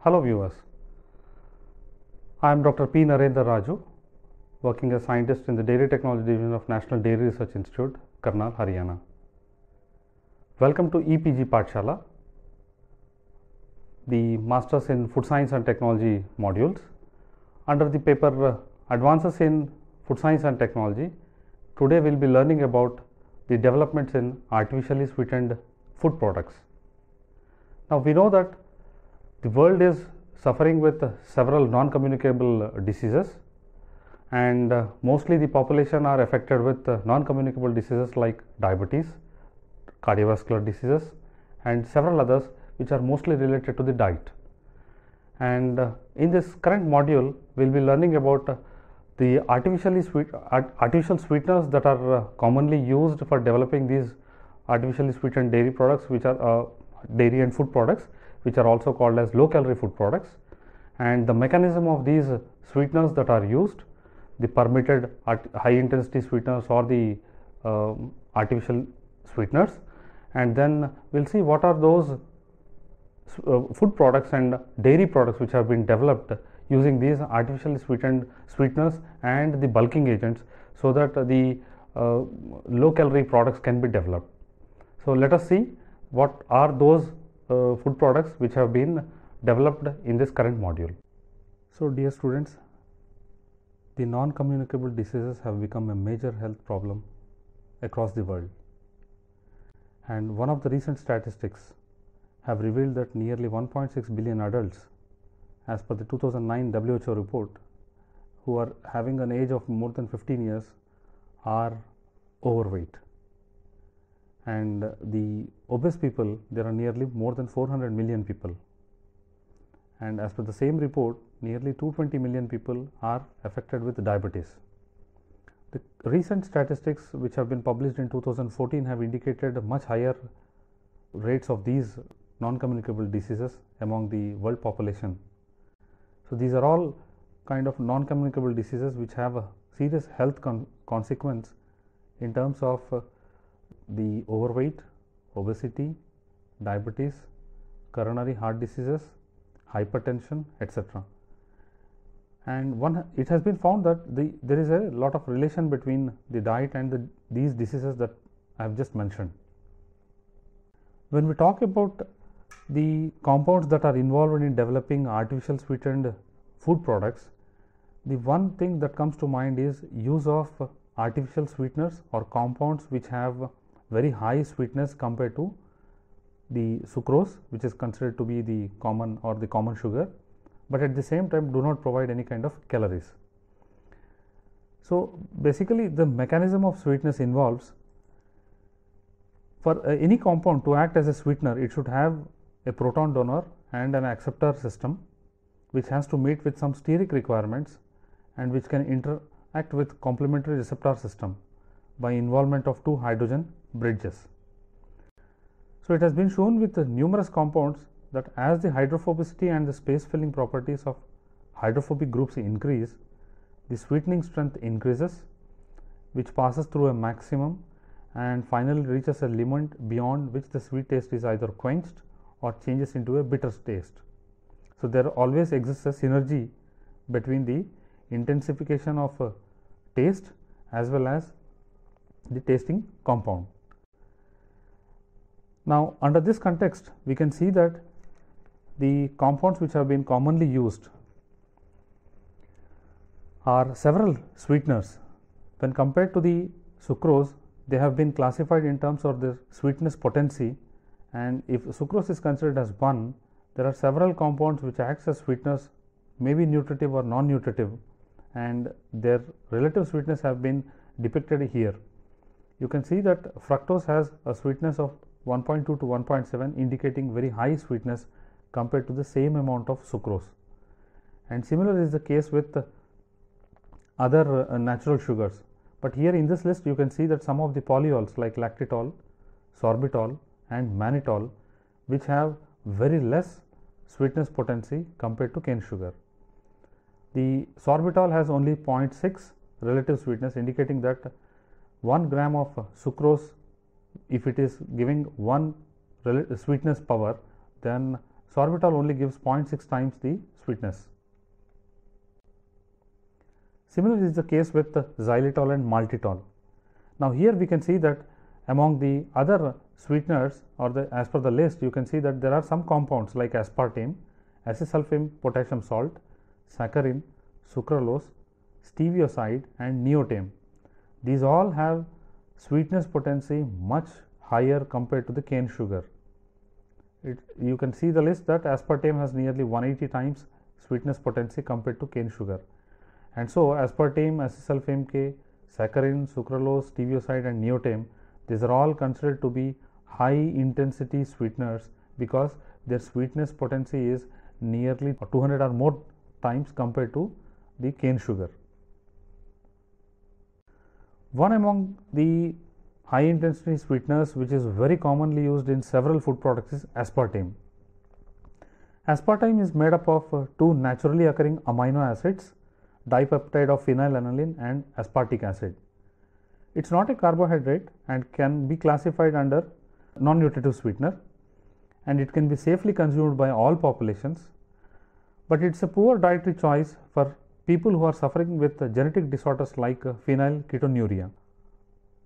Hello viewers, I am Dr. P. Narendra Raju, working as scientist in the Dairy Technology Division of National Dairy Research Institute, Karnal, Haryana. Welcome to EPG Pathshala, the Masters in Food Science and Technology modules. Under the paper Advances in Food Science and Technology, today we will be learning about the developments in artificially sweetened food products. Now we know that the world is suffering with several non-communicable diseases, and mostly the population are affected with non-communicable diseases like diabetes, cardiovascular diseases, and several others which are mostly related to the diet. And in this current module, we will be learning about the artificial sweeteners that are commonly used for developing these artificially sweetened dairy products, which are dairy and food products, which are also called as low calorie food products, and the mechanism of these sweeteners that are used, the permitted high intensity sweeteners or the artificial sweeteners, and then we will see what are those food products and dairy products which have been developed using these artificially sweetened sweeteners and the bulking agents, so that the low calorie products can be developed. So let us see what are those food products which have been developed in this current module. So dear students, the non-communicable diseases have become a major health problem across the world, and one of the recent statistics have revealed that nearly 1.6 billion adults, as per the 2009 WHO report, who are having an age of more than 15 years are overweight. And the obese people, there are nearly more than 400 million people, and as per the same report, nearly 220 million people are affected with diabetes. The recent statistics which have been published in 2014 have indicated much higher rates of these non-communicable diseases among the world population. So these are all kind of non-communicable diseases which have a serious health consequence in terms of the overweight, obesity, diabetes, coronary heart diseases, hypertension, etc. And it has been found that there is a lot of relation between the diet and these diseases that I have just mentioned. When we talk about the compounds that are involved in developing artificial sweetened food products, the one thing that comes to mind is use of artificial sweeteners or compounds which have very high sweetness compared to the sucrose, which is considered to be the common or the common sugar, but at the same time do not provide any kind of calories. So basically the mechanism of sweetness involves, for any compound to act as a sweetener, it should have a proton donor and an acceptor system which has to meet with some steric requirements and which can interact with complementary receptor system by involvement of two hydrogen bridges. So it has been shown with numerous compounds that as the hydrophobicity and the space filling properties of hydrophobic groups increase, the sweetening strength increases, which passes through a maximum and finally reaches a limit beyond which the sweet taste is either quenched or changes into a bitter taste. So there always exists a synergy between the intensification of taste as well as the tasting compound. Now under this context, we can see that the compounds which have been commonly used are several sweeteners. When compared to the sucrose, they have been classified in terms of their sweetness potency, and if sucrose is considered as 1, there are several compounds which acts as sweeteners, may be nutritive or non-nutritive, and their relative sweetness have been depicted here. You can see that fructose has a sweetness of 1.2 to 1.7, indicating very high sweetness compared to the same amount of sucrose, and similar is the case with other natural sugars. But here in this list you can see that some of the polyols like lactitol, sorbitol and mannitol, which have very less sweetness potency compared to cane sugar. The sorbitol has only 0.6 relative sweetness, indicating that 1 gram of sucrose, if it is giving 1 sweetness power, then Sorbitol only gives 0.6 times the sweetness. Similarly is the case with xylitol and maltitol. Now here we can see that among the other sweeteners, or as per the list, you can see that there are some compounds like aspartame, acesulfame potassium salt, saccharin, sucralose, stevioside and neotame. These all have sweetness potency much higher compared to the cane sugar. You can see the list that aspartame has nearly 180 times sweetness potency compared to cane sugar. And so aspartame, acesulfame K, saccharin, sucralose, stevioside and neotame, these are all considered to be high intensity sweeteners because their sweetness potency is nearly 200 or more times compared to the cane sugar. One among the high intensity sweeteners which is very commonly used in several food products is aspartame. Aspartame is made up of two naturally occurring amino acids, dipeptide of phenylalanine and aspartic acid. It is not a carbohydrate and can be classified under non-nutritive sweetener, and it can be safely consumed by all populations, but it is a poor dietary choice for people who are suffering with genetic disorders like phenylketonuria.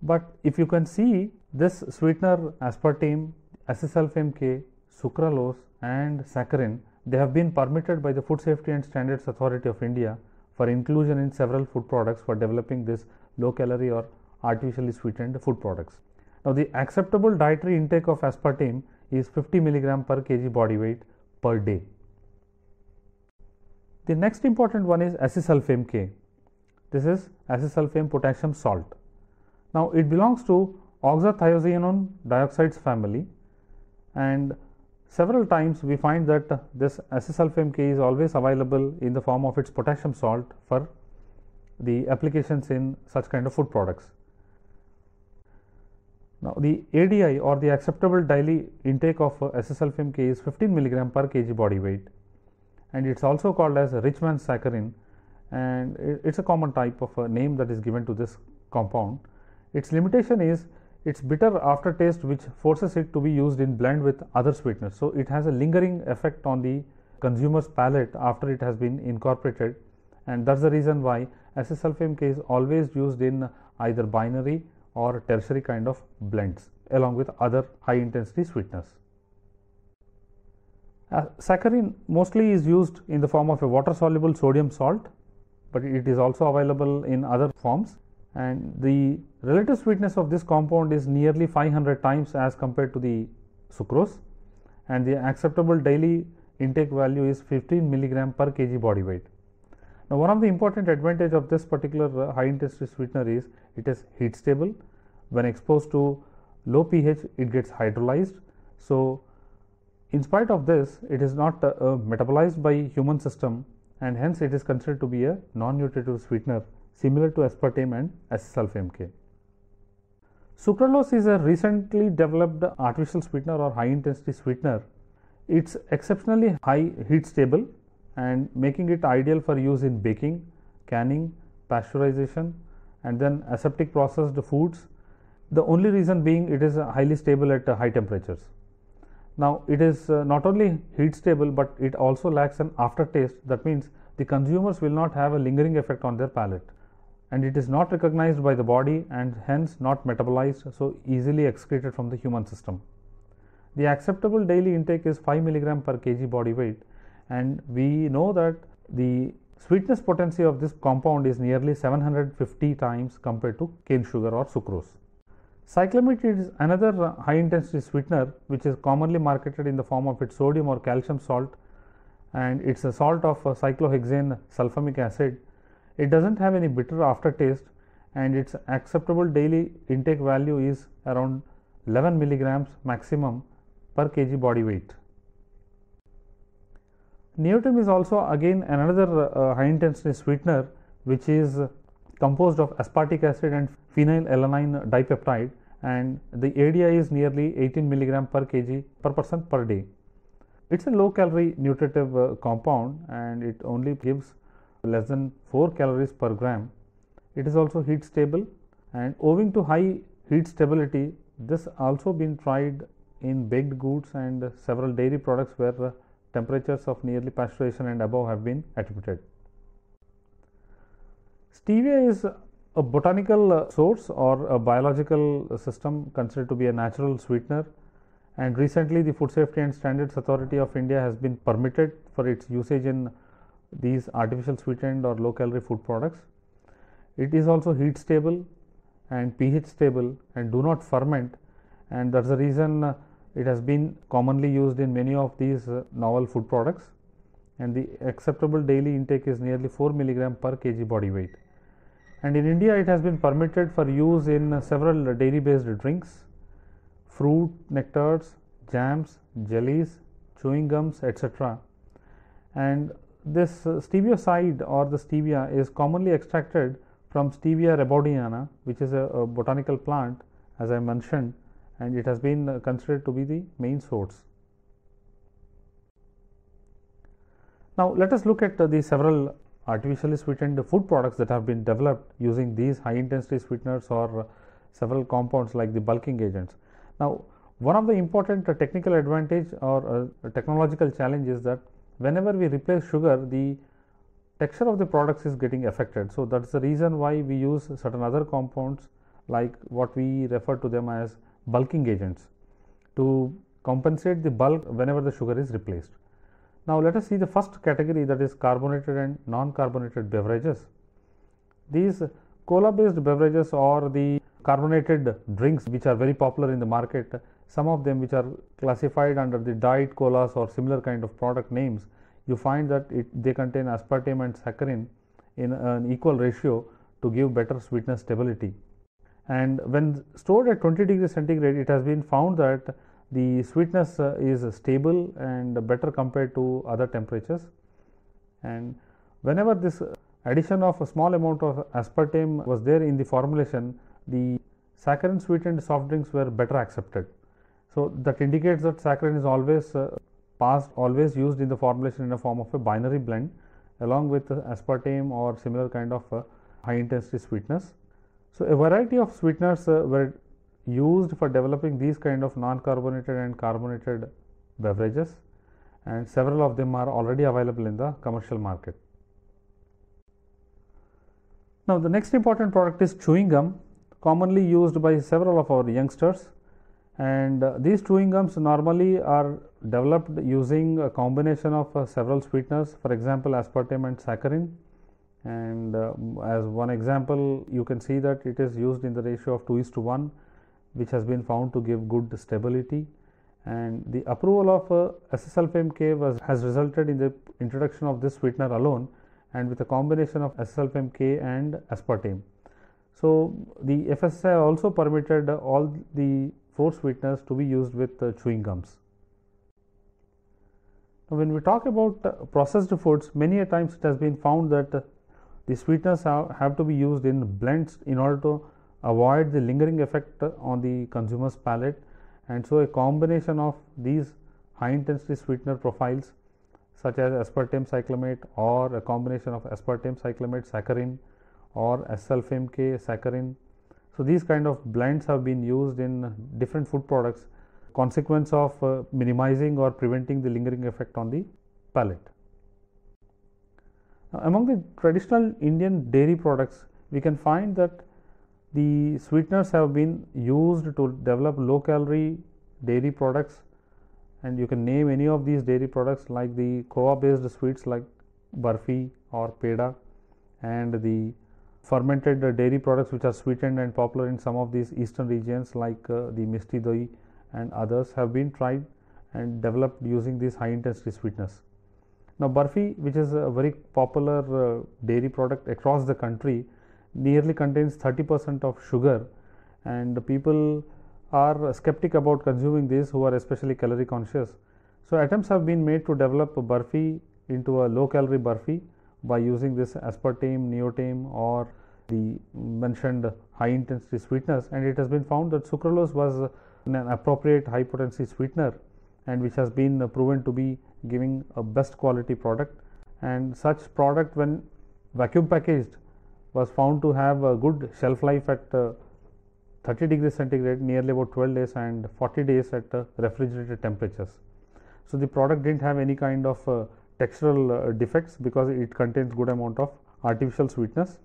But if you can see, this sweetener aspartame, acesulfame K, sucralose and saccharin, they have been permitted by the Food Safety and Standards Authority of India for inclusion in several food products for developing this low calorie or artificially sweetened food products. Now the acceptable dietary intake of aspartame is 50 mg per kg body weight per day. The next important one is acesulfame K. This is acesulfame potassium salt. Now it belongs to oxathiazonone dioxides family, and several times we find that this acesulfame K is always available in the form of its potassium salt for the applications in such kind of food products. Now the ADI or the acceptable daily intake of acesulfame K is 15 mg per kg body weight, and it is also called as rich man's saccharin, and it is a common type of a name that is given to this compound. Its limitation is its bitter aftertaste which forces it to be used in blend with other sweeteners. So it has a lingering effect on the consumer's palate after it has been incorporated, and that is the reason why acesulfame K is always used in either binary or tertiary kind of blends along with other high intensity sweeteners. Saccharin mostly is used in the form of a water soluble sodium salt, but it is also available in other forms, and the relative sweetness of this compound is nearly 500 times as compared to the sucrose, and the acceptable daily intake value is 15 mg per kg body weight. Now one of the important advantage of this particular high intensity sweetener is it is heat stable. When exposed to low pH, it gets hydrolyzed. So in spite of this, it is not metabolized by human system, and hence it is considered to be a non-nutritive sweetener similar to aspartame and acesulfame K. Sucralose is a recently developed artificial sweetener or high intensity sweetener. It is exceptionally high heat stable and making it ideal for use in baking, canning, pasteurization and then aseptic processed foods. The only reason being it is highly stable at high temperatures. Now it is not only heat stable, but it also lacks an aftertaste. That means the consumers will not have a lingering effect on their palate, and it is not recognized by the body and hence not metabolized so easily excreted from the human system. The acceptable daily intake is 5 mg per kg body weight, and we know that the sweetness potency of this compound is nearly 750 times compared to cane sugar or sucrose. Cyclamate is another high intensity sweetener which is commonly marketed in the form of its sodium or calcium salt, and it is a salt of cyclohexane sulfamic acid. It does not have any bitter aftertaste, and its acceptable daily intake value is around 11 milligrams maximum per kg body weight. Neotame is also again another high intensity sweetener which is composed of aspartic acid and phenylalanine dipeptide, and the ADI is nearly 18 milligram per kg per person per day. It is a low calorie nutritive compound, and it only gives less than 4 calories per gram. It is also heat stable, and owing to high heat stability, this also been tried in baked goods and several dairy products where temperatures of nearly pasteurization and above have been attributed. Stevia is a botanical source or a biological system considered to be a natural sweetener, and recently the Food Safety and Standards Authority of India has been permitted for its usage in these artificial sweetened or low calorie food products. It is also heat stable and pH stable and do not ferment, and that's the reason it has been commonly used in many of these novel food products, and the acceptable daily intake is nearly 4 mg per kg body weight. And in India it has been permitted for use in several dairy based drinks, fruit nectars, jams, jellies, chewing gums, etc. And this stevioside or the stevia is commonly extracted from Stevia rebaudiana, which is a botanical plant, as I mentioned, and it has been considered to be the main source. Now let us look at the several artificially sweetened food products that have been developed using these high intensity sweeteners or several compounds like the bulking agents. Now, one of the important technical advantage or technological challenge is that whenever we replace sugar, the texture of the products is getting affected. So that's the reason why we use certain other compounds like what we refer to them as bulking agents to compensate the bulk whenever the sugar is replaced. Now let us see the first category, that is carbonated and non-carbonated beverages. These cola based beverages or the carbonated drinks which are very popular in the market, some of them which are classified under the diet colas or similar kind of product names, you find that they contain aspartame and saccharin in an equal ratio to give better sweetness stability. And when stored at 20 degrees centigrade, it has been found that the sweetness is stable and better compared to other temperatures. And whenever this addition of a small amount of aspartame was there in the formulation, the saccharin sweetened soft drinks were better accepted. So that indicates that saccharin is always used in the formulation in a form of a binary blend along with aspartame or similar kind of high intensity sweetness. So a variety of sweeteners were used for developing these kind of non-carbonated and carbonated beverages, and several of them are already available in the commercial market. Now the next important product is chewing gum, commonly used by several of our youngsters, and these chewing gums normally are developed using a combination of several sweeteners, for example aspartame and saccharin. And as one example, you can see that it is used in the ratio of 2:1, which has been found to give good stability. And the approval of acesulfame-K has resulted in the introduction of this sweetener alone and with a combination of acesulfame-K and aspartame. So the FSSAI also permitted all the 4 sweeteners to be used with chewing gums. Now when we talk about processed foods, many a times it has been found that the sweeteners have to be used in blends in order to avoid the lingering effect on the consumer's palate, and so a combination of these high intensity sweetener profiles such as aspartame cyclamate or a combination of aspartame cyclamate saccharin or acesulfame-K saccharin. So these kind of blends have been used in different food products, consequence of minimizing or preventing the lingering effect on the palate. Now, among the traditional Indian dairy products, we can find that the sweeteners have been used to develop low calorie dairy products, and you can name any of these dairy products like the khova based sweets like barfi or peda, and the fermented dairy products which are sweetened and popular in some of these eastern regions like the misti doi and others have been tried and developed using these high intensity sweeteners. Now barfi, which is a very popular dairy product across the country, nearly contains 30% of sugar, and people are skeptic about consuming this who are especially calorie conscious. So attempts have been made to develop a barfi into a low calorie barfi by using this aspartame, neotame or the mentioned high intensity sweeteners, and it has been found that sucralose was an appropriate high potency sweetener and which has been proven to be giving a best quality product. And such product, when vacuum packaged, was found to have a good shelf life at 30 degrees centigrade, nearly about 12 days, and 40 days at refrigerated temperatures. So the product didn't have any kind of textural defects because it contains good amount of artificial sweetness.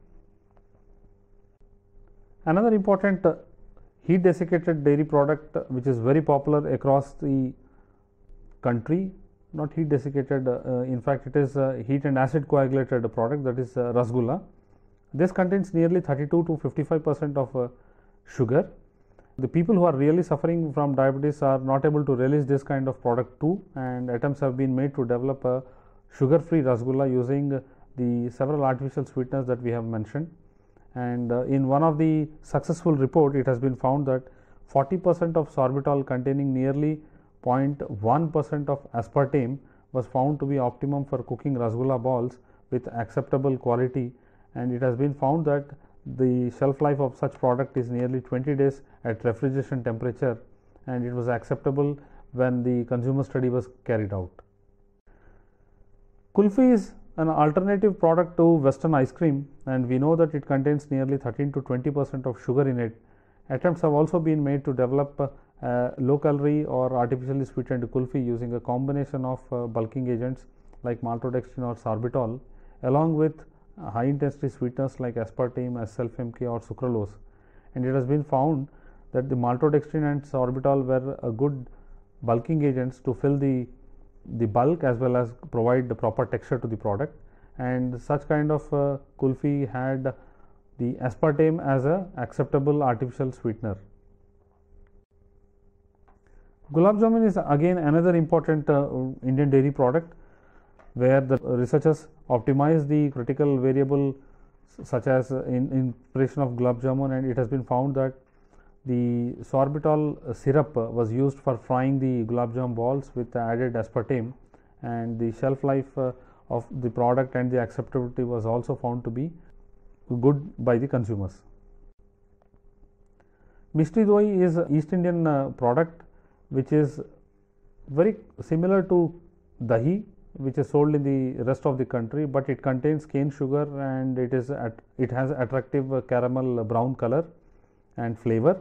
Another important heat desiccated dairy product which is very popular across the country, not heat desiccated, in fact it is a heat and acid coagulated product, that is Rasgulla. This contains nearly 32 to 55% of sugar. The people who are really suffering from diabetes are not able to release this kind of product too, and attempts have been made to develop a sugar free Rasgulla using the several artificial sweeteners that we have mentioned. And in one of the successful report, it has been found that 40% of sorbitol containing nearly 0.1% of aspartame was found to be optimum for cooking Rasgulla balls with acceptable quality, and it has been found that the shelf life of such product is nearly 20 days at refrigeration temperature, and it was acceptable when the consumer study was carried out. Kulfi is an alternative product to Western ice cream, and we know that it contains nearly 13 to 20% of sugar in it. Attempts have also been made to develop low calorie or artificially sweetened kulfi using a combination of bulking agents like maltodextrin or sorbitol along with high intensity sweeteners like aspartame, S-sulfMK or sucralose, and it has been found that the maltodextrin and sorbitol were good bulking agents to fill the bulk as well as provide the proper texture to the product, and such kind of kulfi had the aspartame as a acceptable artificial sweetener. Gulab Jamun is again another important Indian dairy product where the researchers optimize the critical variable such as in preparation of Gulab Jamun, and it has been found that the sorbitol syrup was used for frying the Gulab Jamun balls with added aspartame, and the shelf life of the product and the acceptability was also found to be good by the consumers. Mishti Doi is an East Indian product which is very similar to dahi, which is sold in the rest of the country, but it contains cane sugar and it has attractive caramel brown color and flavor.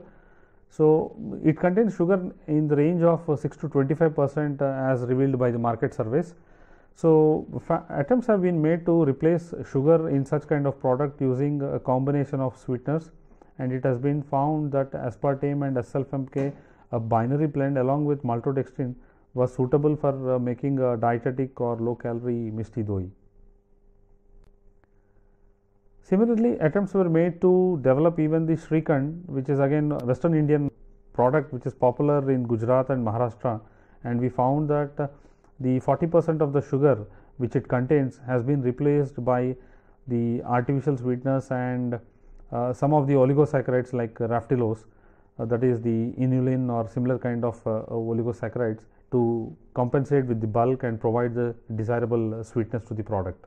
So it contains sugar in the range of 6 to 25% as revealed by the market surveys. So attempts have been made to replace sugar in such kind of product using a combination of sweeteners, and it has been found that aspartame and S-sulfMK, a binary blend along with maltodextrin, was suitable for making a dietetic or low calorie Mishti Doi. Similarly, attempts were made to develop even the Shrikhand, which is again a Western Indian product which is popular in Gujarat and Maharashtra, and we found that the 40% of the sugar which it contains has been replaced by the artificial sweeteners and some of the oligosaccharides like raftilose, that is the inulin or similar kind of oligosaccharides, to compensate with the bulk and provide the desirable sweetness to the product.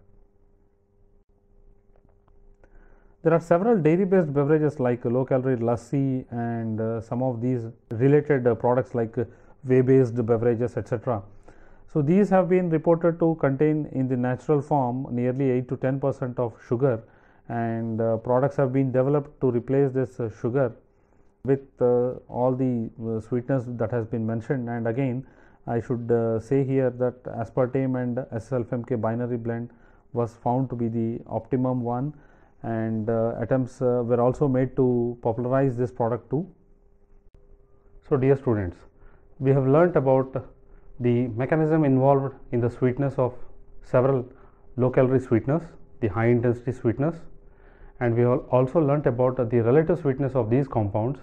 There are several dairy based beverages like low calorie lassi and some of these related products like whey based beverages, etc. So these have been reported to contain in the natural form nearly 8 to 10% of sugar, and products have been developed to replace this sugar with all the sweetness that has been mentioned. And again I should say here that aspartame and S-sulfMK binary blend was found to be the optimum one, and attempts were also made to popularize this product too. So dear students, we have learnt about the mechanism involved in the sweetness of several low calorie sweeteners, the high intensity sweeteners, and we have also learnt about the relative sweetness of these compounds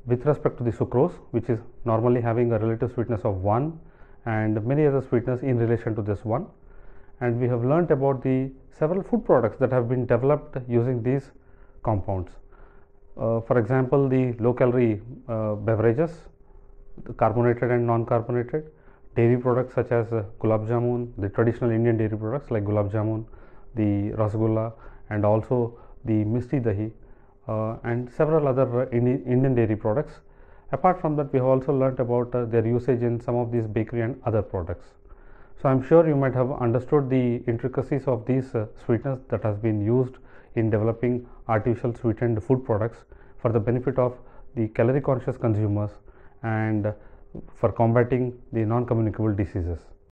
with respect to the sucrose, which is normally having a relative sweetness of 1, and many other sweeteners in relation to this one. And we have learnt about the several food products that have been developed using these compounds. For example, the low calorie beverages, carbonated and non-carbonated, dairy products such as Gulab Jamun, the traditional Indian dairy products like Gulab Jamun, the Rasgulla, and also the Mishti Dahi, and several other Indian dairy products. Apart from that, we have also learnt about their usage in some of these bakery and other products. So I am sure you might have understood the intricacies of these sweeteners that has been used in developing artificial sweetened food products for the benefit of the calorie conscious consumers and for combating the non-communicable diseases.